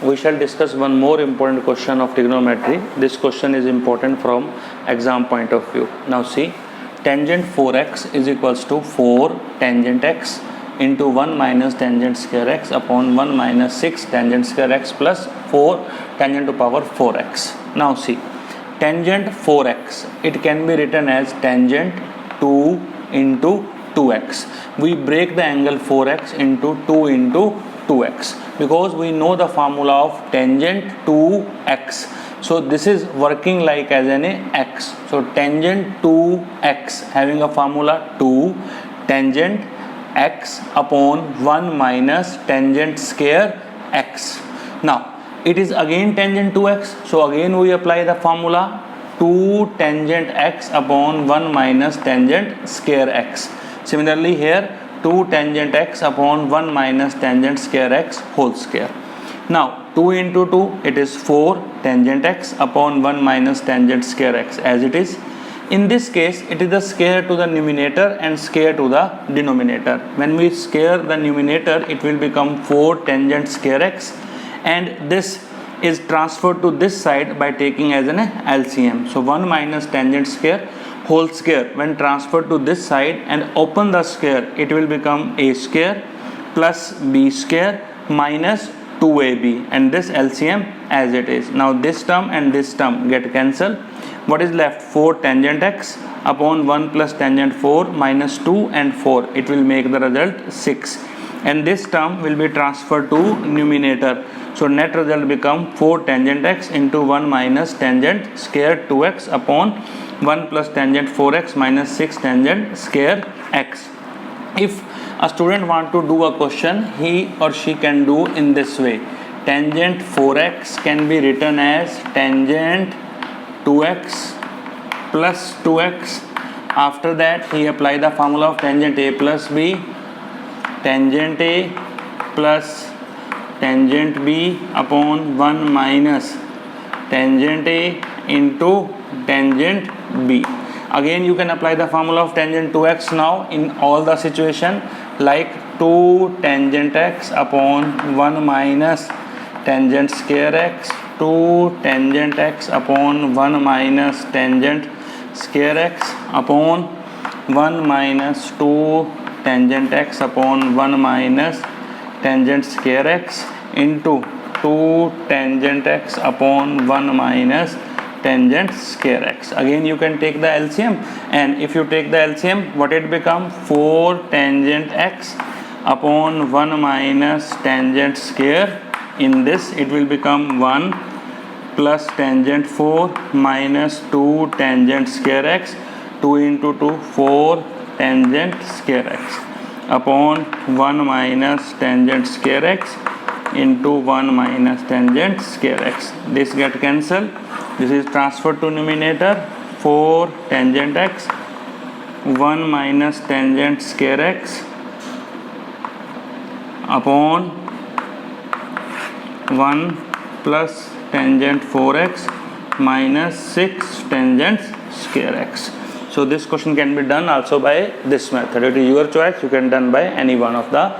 we shall discuss one more important question of trigonometry. This question is important from exam point of view. Now see, tangent 4x is equals to 4 tangent x into 1 minus tangent square x upon 1 minus 6 tangent square x plus 4 tangent to power 4x. Now see, tangent 4x, it can be written as tangent 2 into 2x. We break the angle 4x into 2 into 2x because we know the formula of tangent 2x. So this is working like as an x. So tangent 2x having a formula 2 tangent x upon 1 minus tangent square x. Now it is again tangent 2x. So again we apply the formula 2 tangent x upon 1 minus tangent square x. Similarly here 2 tangent x upon 1 minus tangent square x whole square. Now 2 into 2 it is 4 tangent x upon 1 minus tangent square x as it is. In this case it is the square to the numerator and square to the denominator. When we square the numerator it will become 4 tangent square x, and this is transferred to this side by taking as an LCM. So 1 minus tangent square whole square when transferred to this side and open the square, it will become a square plus b square minus 2ab, and this LCM as it is. Now this term and this term get cancelled. What is left? 4 tangent x upon 1 plus tangent 4 minus 2 and 4. It will make the result 6, and this term will be transferred to numerator. So net result become 4 tangent x into 1 minus tangent square 2x upon 1 plus tangent 4x minus 6 tangent square x. If a student want to do a question, he or she can do in this way. Tangent 4x can be written as tangent 2x plus 2x. After that he apply the formula of tangent a plus b, tangent a plus tangent b upon 1 minus tangent a into tangent b. Again you can apply the formula of tangent 2x now in all the situation, like 2 tangent x upon 1 minus tangent square x, 2 tangent x upon 1 minus tangent square x upon 1 minus 2 tangent x upon 1 minus tangent square x into 2 tangent x upon 1 minus tangent square x. Again you can take the LCM, and if you take the LCM, what it become? 4 tangent x upon 1 minus tangent square. In this it will become 1 plus tangent 4 minus 2 tangent square x, 2 into 2 4 tangent square x upon 1 minus tangent square x into 1 minus tangent square x. This get cancelled. This is transferred to numerator. 4 tangent x 1 minus tangent square x upon 1 plus tangent 4x minus 6 tangent square x. So this question can be done also by this method. It is your choice. You can done by any one of the